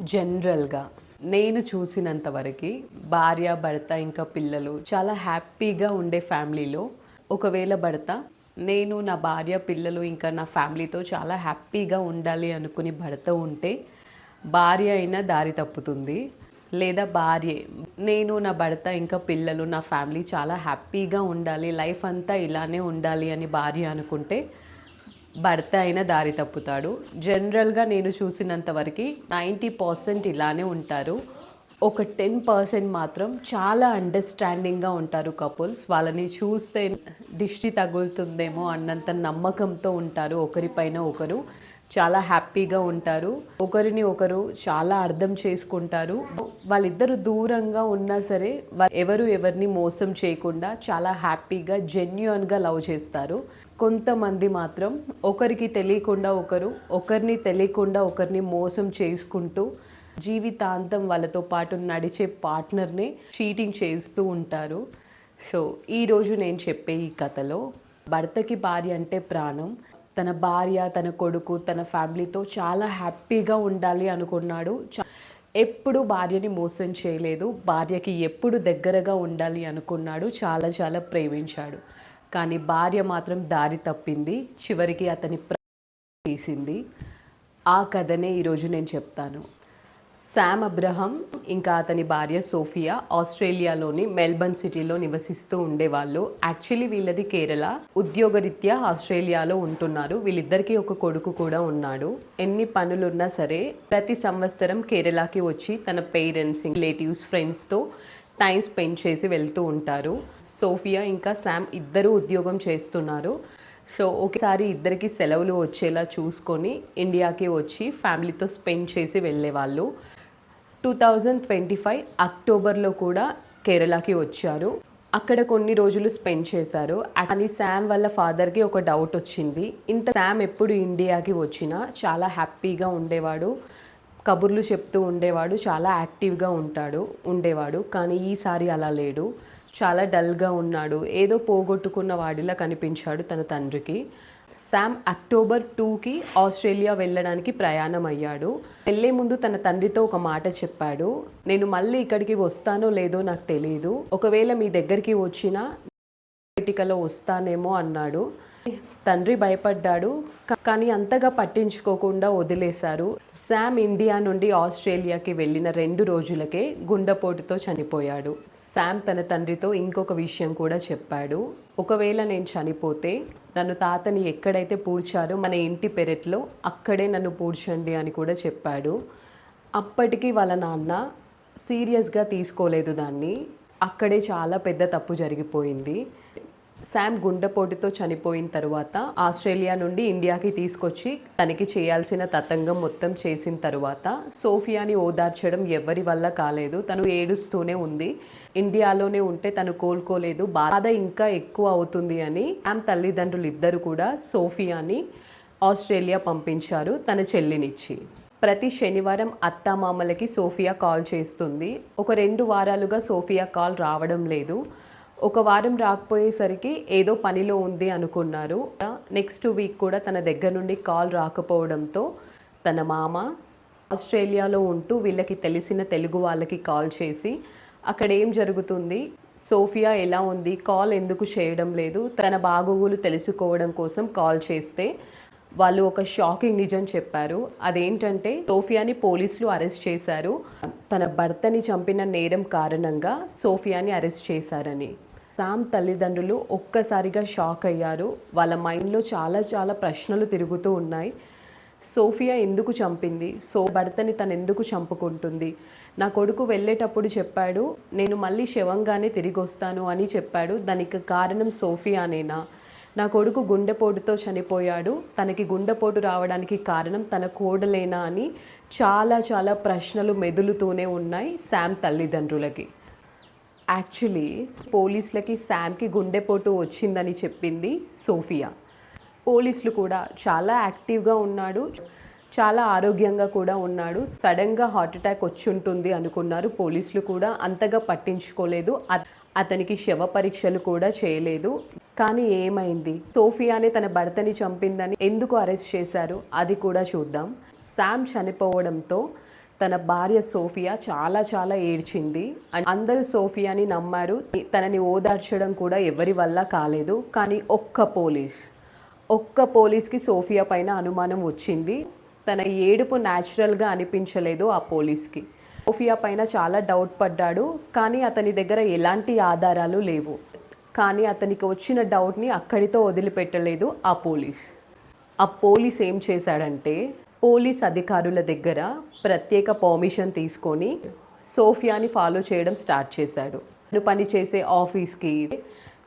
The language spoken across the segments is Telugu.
జనరల్‌గా నేను చూసినంత వరకి భార్య, భర్త ఇంకా పిల్లలు చాలా హ్యాపీగా ఉండే ఫ్యామిలీలో ఒకవేళ భర్త నేను నా భార్య, పిల్లలు ఇంకా నా ఫ్యామిలీతో చాలా హ్యాపీగా ఉండాలి అనుకుని భర్త ఉంటే భార్య అయినా దారి తప్పుతుంది. లేదా భార్యే నేను నా భర్త ఇంకా పిల్లలు నా ఫ్యామిలీ చాలా హ్యాపీగా ఉండాలి, లైఫ్ అంతా ఇలానే ఉండాలి అని భార్య అనుకుంటే భర్త అయినా దారి తప్పుతాడు. జనరల్‌గా నేను చూసినంత వరకి 90% ఇలానే ఉంటారు. ఒక 10% మాత్రం చాలా అండర్‌స్టాండింగ్‌గా ఉంటారు కపుల్స్. వాళ్ళని చూస్తే దిష్టి తగులుతుందేమో అన్నంత నమ్మకంతో ఉంటారు ఒకరిపైన ఒకరు. చాలా హ్యాపీగా ఉంటారు. ఒకరిని ఒకరు చాలా అర్థం చేసుకుంటారు. వాళ్ళిద్దరూ దూరంగా ఉన్నా సరే ఎవరు ఎవరిని మోసం చేయకుండా చాలా హ్యాపీగా జెన్యూన్‌గా లవ్ చేస్తారు. కొంతమంది మాత్రం ఒకరికి తెలియకుండా ఒకరు, ఒకరిని తెలియకుండా ఒకరిని మోసం చేసుకుంటూ జీవితాంతం వాళ్ళతో పాటు నడిచే పార్ట్నర్‌ని చీటింగ్ చేస్తూ ఉంటారు. సో, ఈరోజు నేను చెప్పే ఈ కథలో భర్తకి భార్య అంటే ప్రాణం. తన భార్య, తన కొడుకు, తన ఫ్యామిలీతో చాలా హ్యాపీగా ఉండాలి అనుకున్నాడు. ఎప్పుడు భార్యని మోసం చేయలేదు. భార్యకి ఎప్పుడు దగ్గరగా ఉండాలి అనుకున్నాడు. చాలా చాలా ప్రేమించాడు. కానీ భార్య మాత్రం దారి తప్పింది. చివరికి అతని తీసింది. ఆ కథనే ఈరోజు నేను చెప్తాను. శామ్ అబ్రహం ఇంకా అతని భార్య సోఫియా ఆస్ట్రేలియాలోని మెల్బర్న్ సిటీలో నివసిస్తూ ఉండేవాళ్ళు. యాక్చువల్లీ వీళ్ళది కేరళ. ఉద్యోగరీత్యా ఆస్ట్రేలియాలో ఉంటున్నారు. వీళ్ళిద్దరికీ ఒక కొడుకు కూడా ఉన్నాడు. ఎన్ని పనులున్నా సరే ప్రతి సంవత్సరం కేరళకి వచ్చి తన పేరెంట్స్, రిలేటివ్స్, ఫ్రెండ్స్తో టైం స్పెండ్ చేసి వెళ్తూ ఉంటారు. సోఫియా ఇంకా శామ్ ఇద్దరూ ఉద్యోగం చేస్తున్నారు. సో ఒకసారి ఇద్దరికి సెలవులు వచ్చేలా చూసుకొని ఇండియాకి వచ్చి ఫ్యామిలీతో స్పెండ్ చేసి వెళ్ళేవాళ్ళు. 2025 అక్టోబర్లో కూడా కేరళకి వచ్చారు. అక్కడ కొన్ని రోజులు స్పెండ్ చేశారు. కానీ శామ్ వాళ్ళ ఫాదర్కి ఒక డౌట్ వచ్చింది. శామ్ ఎప్పుడు ఇండియాకి వచ్చినా చాలా హ్యాపీగా ఉండేవాడు, కబుర్లు చెప్తూ ఉండేవాడు, చాలా యాక్టివ్గా ఉండేవాడు. కానీ ఈసారి అలా లేడు. చాలా డల్గా ఉన్నాడు. ఏదో పోగొట్టుకున్న వాడిలా కనిపించాడు తన తండ్రికి. శామ్ అక్టోబర్ 2కి ఆస్ట్రేలియా వెళ్ళడానికి ప్రయాణం అయ్యాడు. వెళ్ళే ముందు తన తండ్రితో ఒక మాట చెప్పాడు. నేను మళ్ళీ ఇక్కడికి వస్తానో లేదో నాకు తెలియదు. ఒకవేళ మీ దగ్గరికి వచ్చినా పేటికలో వస్తానేమో అన్నాడు. తండ్రి భయపడ్డాడు. కానీ అంతగా పట్టించుకోకుండా వదిలేశారు. శామ్ ఇండియా నుండి ఆస్ట్రేలియాకి వెళ్ళిన 2 రోజులకే గుండెపోటుతో చనిపోయాడు. శామ్ తన తండ్రితో ఇంకొక విషయం కూడా చెప్పాడు. ఒకవేళ నేను చనిపోతే నన్ను తాతని ఎక్కడైతే పూడ్చారో మన ఇంటి పెరట్లో అక్కడే నన్ను పూడ్చండి అని కూడా చెప్పాడు. అప్పటికి వాళ్ళ నాన్న సీరియస్గా తీసుకోలేదు దాన్ని. అక్కడే చాలా పెద్ద తప్పు జరిగిపోయింది. శామ్ గుండెపోటుతో చనిపోయిన తర్వాత ఆస్ట్రేలియా నుండి ఇండియాకి తీసుకొచ్చి తనకి చేయాల్సిన తతంగం మొత్తం చేసిన తర్వాత సోఫియాని ఓదార్చడం ఎవరి వల్ల కాలేదు. తను ఏడుస్తూనే ఉంది. ఇండియాలోనే ఉంటే తను కోలుకోలేదు, బాధ ఇంకా ఎక్కువ అవుతుంది అని శామ్ తల్లిదండ్రులు ఇద్దరు కూడా సోఫియాని ఆస్ట్రేలియా పంపించారు తన చెల్లినిచ్చి. ప్రతి శనివారం అత్తామామలకి సోఫియా కాల్ చేస్తుంది. ఒక 2 వారాలుగా సోఫియా కాల్ రావడం లేదు. ఒక వారం రాకపోయేసరికి ఏదో పనిలో ఉంది అనుకున్నారు. నెక్స్ట్ వీక్ కూడా తన దగ్గర నుండి కాల్ రాకపోవడంతో తన మామ ఆస్ట్రేలియాలో ఉంటూ వీళ్ళకి తెలిసిన తెలుగు వాళ్ళకి కాల్ చేసి అక్కడ ఏం జరుగుతుంది, సోఫియా ఎలా ఉంది, కాల్ ఎందుకు చేయడం లేదు, తన బాగోగులు తెలుసుకోవడం కోసం కాల్ చేస్తే వాళ్ళు ఒక షాకింగ్ నిజం చెప్పారు. అదేంటంటే సోఫియాని పోలీసులు అరెస్ట్ చేశారు. తన భర్తని చంపిన నేరం కారణంగా సోఫియాని అరెస్ట్ చేశారని. శామ్ తల్లిదండ్రులు ఒక్కసారిగా షాక్ అయ్యారు. వాళ్ళ మైండ్లో చాలా చాలా ప్రశ్నలు తిరుగుతూ ఉన్నాయి. సోఫియా ఎందుకు చంపింది, భర్తని తను ఎందుకు చంపుకుంటుంది, నా కొడుకు వెళ్ళేటప్పుడు చెప్పాడు నేను మళ్ళీ శవంగానే తిరిగి వస్తాను అని చెప్పాడు, దానికి కారణం సోఫియానేనా, నా కొడుకు గుండెపోటుతో చనిపోయాడు, తనకి గుండెపోటు రావడానికి కారణం తన కోడలేనా అని చాలా చాలా ప్రశ్నలు మెదులుతూనే ఉన్నాయి శామ్ తల్లిదండ్రులకి. యాక్చువల్లీ పోలీసులకి శామ్కి గుండెపోటు వచ్చిందని చెప్పింది సోఫియా. పోలీసులు కూడా చాలా యాక్టివ్గా ఉన్నాడు, చాలా ఆరోగ్యంగా కూడా ఉన్నాడు, సడన్గా హార్ట్ అటాక్ వచ్చి ఉంటుంది అనుకున్నారు. పోలీసులు కూడా అంతగా పట్టించుకోలేదు. అతనికి శవ పరీక్షలు కూడా చేయలేదు. కానీ ఏమైంది, సోఫియానే తన భర్తని చంపిందని ఎందుకు అరెస్ట్ చేశారు అది కూడా చూద్దాం. శామ్ చనిపోవడంతో తన భార్య సోఫియా చాలా ఏడ్చింది. అందరూ సోఫియాని నమ్మారు. తనని ఓదార్చడం కూడా ఎవరి వల్ల కాలేదు. కానీ ఒక్క పోలీస్కి సోఫియా పైన అనుమానం వచ్చింది. తన ఏడుపు న్యాచురల్గా అనిపించలేదు ఆ పోలీస్కి. సోఫియా పైన చాలా డౌట్ పడ్డాడు. కానీ అతని దగ్గర ఎలాంటి ఆధారాలు లేవు. కానీ అతనికి వచ్చిన డౌట్ని అక్కడితో వదిలిపెట్టలేదు ఆ పోలీస్ ఏం చేశాడంటే, పోలీస్ అధికారుల దగ్గర ప్రత్యేక పర్మిషన్ తీసుకొని సోఫియాని ఫాలో చేయడం స్టార్ట్ చేశాడు. తను పనిచేసే ఆఫీస్కి,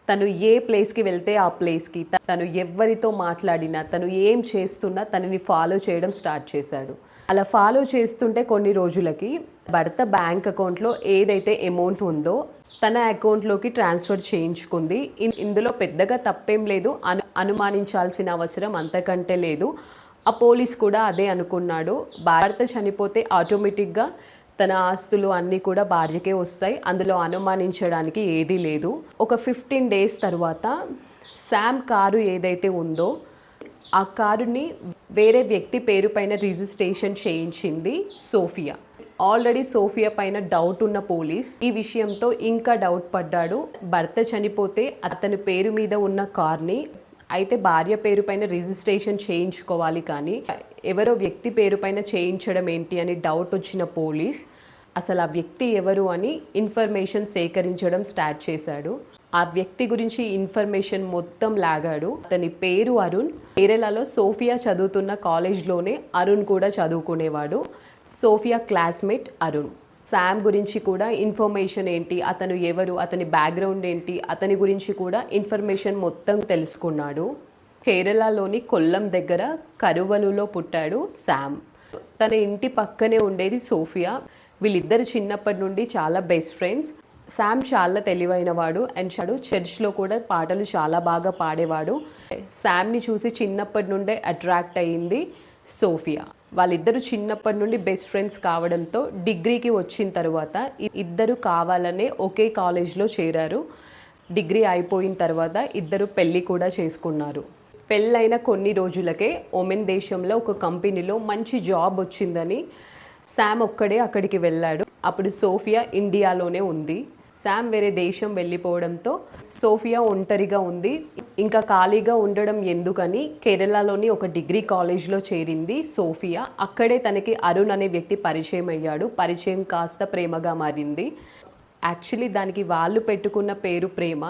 తను ఏ ప్లేస్కి వెళ్తే ఆ ప్లేస్కి, తను ఎవరితో మాట్లాడినా, తను ఏం చేస్తున్నా తనని ఫాలో చేయడం స్టార్ట్ చేశాడు. అలా ఫాలో చేస్తుంటే కొన్ని రోజులకి భర్త బ్యాంక్ అకౌంట్లో ఏదైతే అమౌంట్ ఉందో తన అకౌంట్లోకి ట్రాన్స్ఫర్ చేయించుకుంది. ఇందులో పెద్దగా తప్పేం లేదు, అనుమానించాల్సిన అవసరం అంతకంటే లేదు. ఆ పోలీస్ కూడా అదే అనుకున్నాడు. భర్త చనిపోతే ఆటోమేటిక్గా తన ఆస్తులు అన్నీ కూడా భార్యకే వస్తాయి, అందులో అనుమానించడానికి ఏదీ లేదు. ఒక 15 days తర్వాత శామ్ కారు ఏదైతే ఉందో ఆ కారుని వేరే వ్యక్తి పేరు పైన రిజిస్ట్రేషన్ చేయించింది సోఫియా. ఆల్రెడీ సోఫియా పైన డౌట్ ఉన్న పోలీస్ ఈ విషయంతో ఇంకా డౌట్ పడ్డాడు. భర్త చనిపోతే అతని పేరు మీద ఉన్న కార్ని అయితే భార్య పేరు పైన రిజిస్ట్రేషన్ చేయించుకోవాలి, కానీ ఎవరో వ్యక్తి పేరు పైన చేయించడం ఏంటి అని డౌట్ వచ్చిన పోలీస్ అసలు ఆ వ్యక్తి ఎవరు అని ఇన్ఫర్మేషన్ సేకరించడం స్టార్ట్ చేశాడు. ఆ వ్యక్తి గురించి ఇన్ఫర్మేషన్ మొత్తం లాగాడు. అతని పేరు అరుణ్. కేరళలో సోఫియా చదువుతున్న కాలేజ్లోనే అరుణ్ కూడా చదువుకునేవాడు. Sophia classmate Arun. శామ్ గురించి కూడా ఇన్ఫర్మేషన్ ఏంటి, అతను ఎవరు, అతని బ్యాక్గ్రౌండ్ ఏంటి, అతని గురించి కూడా ఇన్ఫర్మేషన్ మొత్తం తెలుసుకున్నాడు. కేరళలోని కొల్లం దగ్గర కరువలులో పుట్టాడు శామ్. తన ఇంటి పక్కనే ఉండేది సోఫియా. వీళ్ళిద్దరు చిన్నప్పటి నుండి చాలా బెస్ట్ ఫ్రెండ్స్. శామ్ చాలా తెలివైనవాడు అండ్ చర్చ్లో కూడా పాటలు చాలా బాగా పాడేవాడు. శామ్ని చూసి చిన్నప్పటి నుండే అట్రాక్ట్ అయ్యింది సోఫియా. వాళ్ళిద్దరూ చిన్నప్పటి నుండి బెస్ట్ ఫ్రెండ్స్ కావడంతో డిగ్రీకి వచ్చిన తర్వాత ఇద్దరు కావాలనే ఒకే కాలేజ్లో చేరారు. డిగ్రీ అయిపోయిన తర్వాత ఇద్దరు పెళ్ళి కూడా చేసుకున్నారు. పెళ్ళైన కొన్ని రోజులకే ఒమెన్ దేశంలో ఒక కంపెనీలో మంచి జాబ్ వచ్చిందని శామ్ ఒక్కడే అక్కడికి వెళ్ళాడు. అప్పుడు సోఫియా ఇండియాలోనే ఉంది. శామ్ వేరే దేశం వెళ్ళిపోవడంతో సోఫియా ఒంటరిగా ఉంది. ఇంకా ఖాళీగా ఉండడం ఎందుకని కేరళలోని ఒక డిగ్రీ కాలేజ్లో చేరింది సోఫియా. అక్కడే తనకి అరుణ్ అనే వ్యక్తి పరిచయం అయ్యాడు. పరిచయం కాస్త ప్రేమగా మారింది. యాక్చువల్లీ దానికి వాళ్ళు పెట్టుకున్న పేరు ప్రేమ.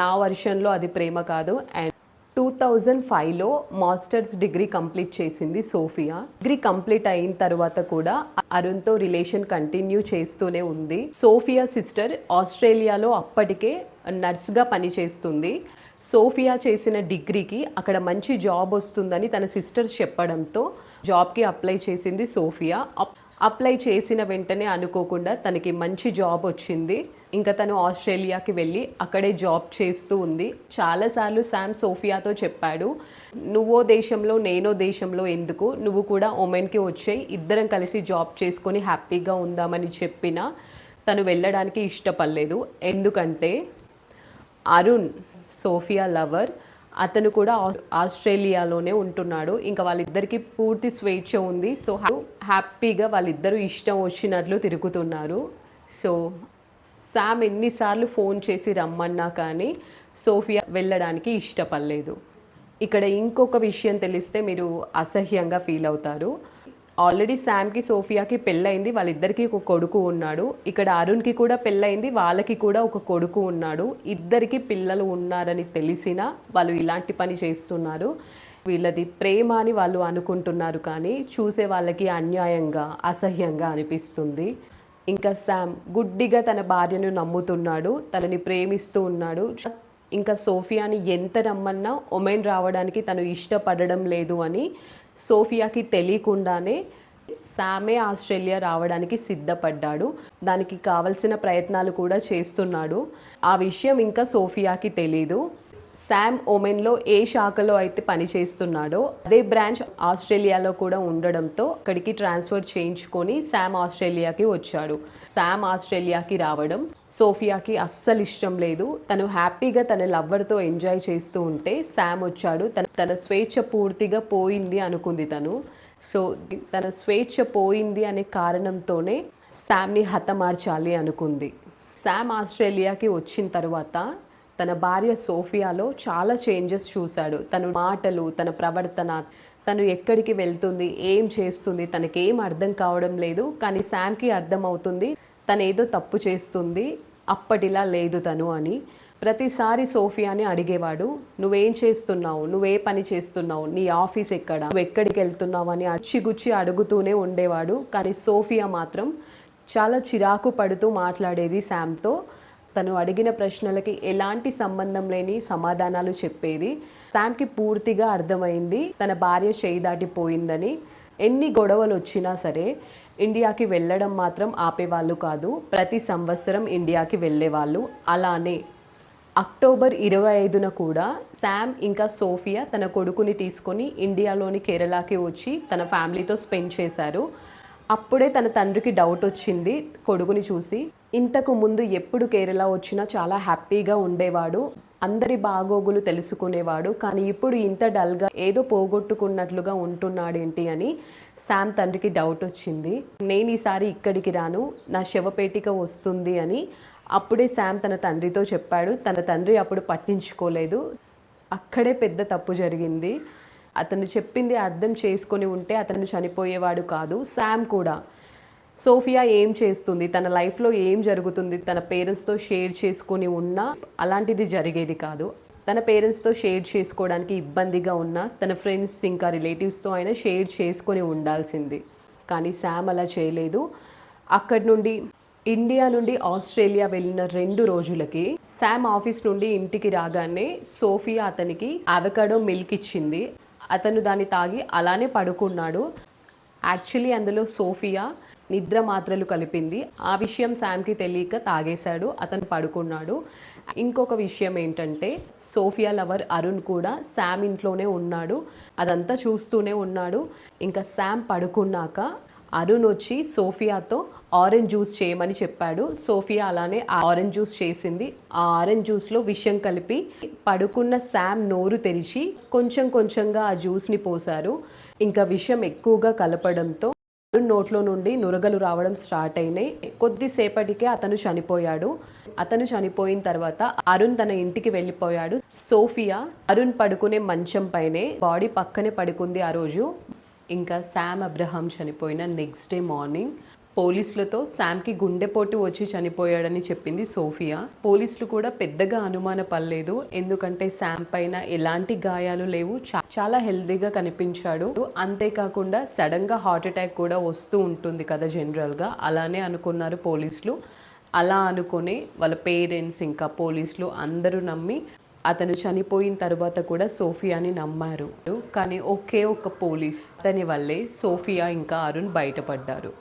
నా వర్షన్లో అది ప్రేమ కాదు. అండ్ 2005లో మాస్టర్స్ డిగ్రీ కంప్లీట్ చేసింది సోఫియా. డిగ్రీ కంప్లీట్ అయిన తర్వాత కూడా అరుణ్తో రిలేషన్ కంటిన్యూ చేస్తూనే ఉంది. సోఫియా సిస్టర్ ఆస్ట్రేలియాలో అప్పటికే నర్స్గా పనిచేస్తుంది. సోఫియా చేసిన డిగ్రీకి అక్కడ మంచి జాబ్ వస్తుందని తన సిస్టర్ చెప్పడంతో జాబ్కి అప్లై చేసింది సోఫియా. అప్లై చేసిన వెంటనే అనుకోకుండా తనకి మంచి జాబ్ వచ్చింది. ఇంకా తను ఆస్ట్రేలియాకి వెళ్ళి అక్కడే జాబ్ చేస్తూ ఉంది. చాలాసార్లు శామ్ సోఫియాతో చెప్పాడు, నువ్వో దేశంలో నేనో దేశంలో ఎందుకు, నువ్వు కూడా ఒమెన్కి వచ్చాయి, ఇద్దరం కలిసి జాబ్ చేసుకొని హ్యాపీగా ఉందామని చెప్పినా తను వెళ్ళడానికి ఇష్టపడలేదు. ఎందుకంటే అరుణ్ సోఫియా లవర్, అతను కూడా ఆస్ట్రేలియాలోనే ఉంటున్నాడు. ఇంకా వాళ్ళిద్దరికీ పూర్తి స్వేచ్ఛ ఉంది. సో హ్యాపీగా వాళ్ళిద్దరూ ఇష్టం వచ్చినట్లు తిరుగుతున్నారు. సో శామ్ ఎన్నిసార్లు ఫోన్ చేసి రమ్మన్నా కానీ సోఫియా వెళ్ళడానికి ఇష్టపడలేదు. ఇక్కడ ఇంకొక విషయం తెలిస్తే మీరు అసహ్యంగా ఫీల్ అవుతారు. ఆల్రెడీ శామ్కి సోఫియాకి పెళ్ళయింది. వాళ్ళిద్దరికీ ఒక కొడుకు ఉన్నాడు. ఇక్కడ అరుణ్కి కూడా పెళ్ళయింది. వాళ్ళకి కూడా ఒక కొడుకు ఉన్నాడు. ఇద్దరికి పిల్లలు ఉన్నారని తెలిసినా వాళ్ళు ఇలాంటి పని చేస్తున్నారు. వీళ్ళది ప్రేమ అని వాళ్ళు అనుకుంటున్నారు, కానీ చూసే వాళ్ళకి అన్యాయంగా అసహ్యంగా అనిపిస్తుంది. ఇంకా శామ్ గుడ్డిగా తన భార్యను నమ్ముతున్నాడు, తనని ప్రేమిస్తూ ఉన్నాడు. ఇంకా సోఫియాని ఎంత నమ్మన్నా ఒమెన్ రావడానికి తను ఇష్టపడడం లేదు అని సోఫియాకి తెలియకుండానే శామే ఆస్ట్రేలియా రావడానికి సిద్ధపడ్డాడు. దానికి కావలసిన ప్రయత్నాలు కూడా చేస్తున్నాడు. ఆ విషయం ఇంకా సోఫియాకి తెలీదు. శామ్ ఒమెన్లో ఏ శాఖలో అయితే పనిచేస్తున్నాడో అదే బ్రాంచ్ ఆస్ట్రేలియాలో కూడా ఉండడంతో అక్కడికి ట్రాన్స్ఫర్ చేయించుకొని శామ్ ఆస్ట్రేలియాకి వచ్చాడు. శామ్ ఆస్ట్రేలియాకి రావడం సోఫియాకి అస్సలు ఇష్టం లేదు. తను హ్యాపీగా తన లవ్వర్తో ఎంజాయ్ చేస్తూ ఉంటే శామ్ వచ్చాడు. తన స్వేచ్ఛ పూర్తిగా పోయింది అనుకుంది తను. సో తన స్వేచ్ఛ పోయింది అనే కారణంతోనే శామ్ని హతమార్చాలి అనుకుంది. శామ్ ఆస్ట్రేలియాకి వచ్చిన తర్వాత తన భార్య సోఫియాలో చాలా చేంజెస్ చూశాడు. తన మాటలు, తన ప్రవర్తన, తను ఎక్కడికి వెళ్తుంది, ఏం చేస్తుంది, తనకేం అర్థం కావడం లేదు. కానీ శామ్కి అర్థమవుతుంది తను ఏదో తప్పు చేస్తుంది, అప్పటిలా లేదు తను అని. ప్రతిసారి సోఫియాని అడిగేవాడు, నువ్వేం చేస్తున్నావు, నువ్వే పని చేస్తున్నావు, నీ ఆఫీస్ ఎక్కడ, నువ్వు ఎక్కడికి వెళ్తున్నావు అని అచ్చిగుచ్చి అడుగుతూనే ఉండేవాడు. కానీ సోఫియా మాత్రం చాలా చిరాకు పడుతూ మాట్లాడేది శామ్తో. తను అడిగిన ప్రశ్నలకి ఎలాంటి సంబంధం లేని సమాధానాలు చెప్పేది. శామ్కి పూర్తిగా అర్థమైంది తన భార్య చేయి దాటిపోయిందని. ఎన్ని గొడవలు వచ్చినా సరే ఇండియాకి వెళ్ళడం మాత్రం ఆపేవాళ్ళు కాదు. ప్రతి సంవత్సరం ఇండియాకి వెళ్ళేవాళ్ళు. అలానే అక్టోబర్ 25న కూడా శామ్ ఇంకా సోఫియా తన కొడుకుని తీసుకొని ఇండియాలోని కేరళకి వచ్చి తన ఫ్యామిలీతో స్పెండ్ చేశారు. అప్పుడే తన తండ్రికి డౌట్ వచ్చింది కొడుకుని చూసి. ఇంతకు ముందు ఎప్పుడు కేరళ వచ్చినా చాలా హ్యాపీగా ఉండేవాడు, అందరి బాగోగులు తెలుసుకునేవాడు. కానీ ఇప్పుడు ఇంత డల్గా ఏదో పోగొట్టుకున్నట్లుగా ఉంటున్నాడేంటి అని శామ్ తండ్రికి డౌట్ వచ్చింది. నేను ఈసారి ఇక్కడికి రాను, నా శవపేటిక వస్తుంది అని అప్పుడే శామ్ తన తండ్రితో చెప్పాడు. తన తండ్రి అప్పుడు పట్టించుకోలేదు. అక్కడే పెద్ద తప్పు జరిగింది. అతను చెప్పింది అర్థం చేసుకొని ఉంటే అతను చనిపోయేవాడు కాదు. శామ్ కూడా సోఫియా ఏం చేస్తుంది, తన లైఫ్లో ఏం జరుగుతుంది, తన పేరెంట్స్తో షేర్ చేసుకొని ఉన్నా అలాంటిది జరిగేది కాదు. తన పేరెంట్స్తో షేర్ చేసుకోవడానికి ఇబ్బందిగా ఉన్నా తన ఫ్రెండ్స్ ఇంకా రిలేటివ్స్తో అయినా షేర్ చేసుకొని ఉండాల్సింది. కానీ శామ్ అలా చేయలేదు. అక్కడి నుండి ఇండియా నుండి ఆస్ట్రేలియా వెళ్ళిన 2 రోజులకి శామ్ ఆఫీస్ నుండి ఇంటికి రాగానే సోఫియా అతనికి అవకాడో మిల్క్ ఇచ్చింది. అతను దాన్ని తాగి అలానే పడుకున్నాడు. యాక్చువల్లీ అందులో సోఫియా నిద్ర మాత్రలు కలిపింది. ఆ విషయం శామ్కి తెలియక తాగేశాడు, అతను పడుకున్నాడు. ఇంకొక విషయం ఏంటంటే సోఫియా లవర్ అరుణ్ కూడా శామ్ ఇంట్లోనే ఉన్నాడు, అదంతా చూస్తూనే ఉన్నాడు. ఇంకా శామ్ పడుకున్నాక అరుణ్ వచ్చి సోఫియాతో ఆరెంజ్ జ్యూస్ చేయమని చెప్పాడు. సోఫియా అలానే ఆ ఆరెంజ్ జ్యూస్ చేసింది. ఆ ఆరెంజ్ జ్యూస్లో విషం కలిపి పడుకున్న శామ్ నోరు తెరిచి కొంచెం కొంచెంగా ఆ జ్యూస్ని పోశారు. ఇంకా విషం ఎక్కువగా కలపడంతో అరుణ్ నోట్లో నుండి నురగలు రావడం స్టార్ట్ అయినాయి. కొద్దిసేపటికే అతను చనిపోయాడు. అతను చనిపోయిన తర్వాత అరుణ్ తన ఇంటికి వెళ్ళిపోయాడు. సోఫియా అరుణ్ పడుకునే మంచం పైనే బాడీ పక్కనే పడుకుంది ఆ రోజు. ఇంకా శామ్ అబ్రహాం చనిపోయిన నెక్స్ట్ డే మార్నింగ్ పోలీసులతో శామ్కి గుండెపోటు వచ్చి చనిపోయాడని చెప్పింది సోఫియా. పోలీసులు కూడా పెద్దగా అనుమానపడలేదు, ఎందుకంటే శామ్ పైన ఎలాంటి గాయాలు లేవు, చాలా హెల్తీగా కనిపించాడు. అంతేకాకుండా సడన్గా హార్ట్ అటాక్ కూడా వస్తూ ఉంటుంది కదా జనరల్గా, అలానే అనుకున్నారు పోలీసులు. అలా అనుకుని వాళ్ళ పేరెంట్స్ ఇంకా పోలీసులు అందరూ నమ్మి అతను చనిపోయిన తర్వాత కూడా సోఫియాని నమ్మారు. కానీ ఒకే ఒక పోలీస్ అతని వల్లే సోఫియా ఇంకా అరుణ్ బయటపడ్డారు.